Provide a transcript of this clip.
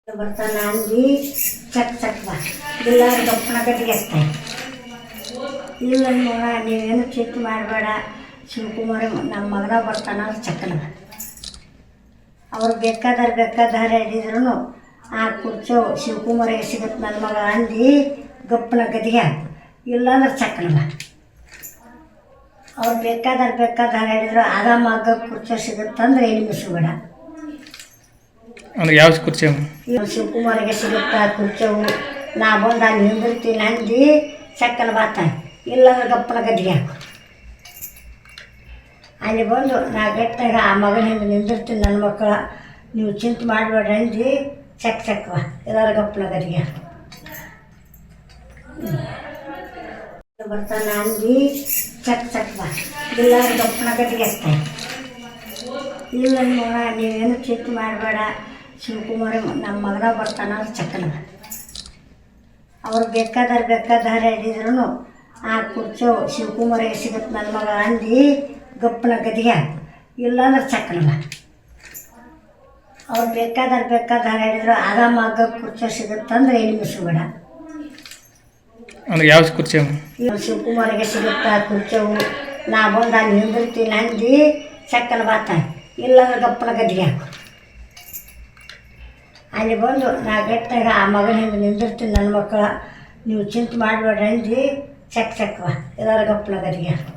ಬರ್ತಾನ ಅಂದು check check ಬಾ ಎಲ್ಲರೂ ಗಪ್ಪನ ಗಟ್ಟಿಗೆ ಹಾಕ್ತಾರೆ. ಇಲ್ಲ ನೋಡ ನೀವೇನು ಚಿಂತೆ ಮಾಡಬೇಡ, ಶಿವಕುಮಾರ ನಮ್ಮ ಮಗನ ಬರ್ತಾನ ಚಕ್ಕನ. ಅವ್ರು ಬೇಕಾದಾರೆ ಹಿಡಿದ್ರು ಆ ಕುರ್ಚೋ ಶಿವಕುಮಾರಿಗೆ ಸಿಗುತ್ತೆ ನನ್ನ ಮಗ ಅಂದು ಗಪ್ಪನ ಗದಿಗೆ ಹಾಕು, ಇಲ್ಲಾಂದ್ರೆ ಚಕ್ಕನ ಬಾ. ಅವ್ರು ಬೇಕಾದಾರೆ ಹಿಡಿದ್ರು ಆಗ ಮಗ ಕುರ್ಚೋ ಸಿಗುತ್ತಂದ್ರೆ ಏನು ಮಿಸ್ಬೇಡ. ಅಂದ್ರೆ ಯಾವ ಕುರ್ಚಿ ಶಿವಕುಮಾರಿಗೆ ಸಿಗುತ್ತಾ ಕುರ್ಚವು, ನಾ ಬಂದು ಅಲ್ಲಿ ನಿಂದಿರ್ತೀನಿ ಅಂದು ಚಕ್ಕನ ಬಾತ, ಇಲ್ಲಾಂದ್ರೆ ಗಪ್ಪನ ಗದ್ದಿಗೆ ಹಾಕು. ಅಲ್ಲಿ ಬಂದು ನಾ ಗಟ್ಟಾಗ ಆ ಮಗನ ಹಿಂದೆ ನಿಂದಿರ್ತೀನಿ ನನ್ನ ಮಕ್ಕಳ, ನೀವು ಚಿಂತೆ ಮಾಡಬೇಡ್ರಿ ಅಂದು ಚಕ್ ಬಾ, ಎಲ್ಲರ ಗಪ್ಪನ ಗದ್ದಿಗೆ ಹಾಕು. ಬರ್ತಾನ ಅಂದು ಚಕ್ ಬಾ, ಎಲ್ಲರೂ ಗಪ್ಪನ ಗದ್ದಿಗೆ ಹಾಕ್ತಾರೆ. ಇಲ್ಲ ನೋಡ ನೀವೇನು ಚಿಂತೆ ಮಾಡಬೇಡ, ಶಿವಕುಮಾರ ನಮ್ಮ ಮಗನ ಬರ್ತಾನ ಚಕ್ಕನ. ಅವ್ರು ಬೇಕಾದಾರೆ ಹಿಡಿದ್ರು ಆ ಕುರ್ಚೋ ಶಿವಕುಮಾರಿಗೆ ಸಿಗುತ್ತೆ ನನ್ನ ಮಗ ಅಂದು ಗಪ್ಪನ ಗದಿಗೆ ಹಾಕು, ಇಲ್ಲಾಂದ್ರೆ ಚಕ್ಕನ ಬಾ. ಅವ್ರು ಬೇಕಾದಾರೆ ಹಿಡಿದ್ರು ಆಗ ಮಗ ಕುರ್ಚೋ ಸಿಗುತ್ತಂದ್ರೆ ಏನು ಮಿಸ್ಬೇಡ. ಅಂದ್ರೆ ಯಾವ ಕುರ್ಚಿ ಶಿವಕುಮಾರಿಗೆ ಸಿಗುತ್ತಾ ಕುರ್ಚವು, ನಾ ಬಂದು ಅಲ್ಲಿ ನಿಂದಿರ್ತೀನಿ ಅಂದು ಚಕ್ಕನ ಬಾತ, ಇಲ್ಲಾಂದ್ರೆ ಗಪ್ಪನ ಗದ್ದಿಗೆ ಹಾಕು. ಅಲ್ಲಿ ಬಂದು ನಾ ಗಟ್ಟಾಗ ಆ ಮಗನ ಹಿಂದೆ ನಿಂದಿರ್ತೀನಿ ನನ್ನ ಮಕ್ಕಳ, ನೀವು ಚಿಂತೆ ಮಾಡಬೇಡ್ರಿ ಅಂದು ಚಕ್ ಬಾ, ಎಲ್ಲರ ಗಪ್ಪನ ಗದ್ದಿಗೆ ಹಾಕು.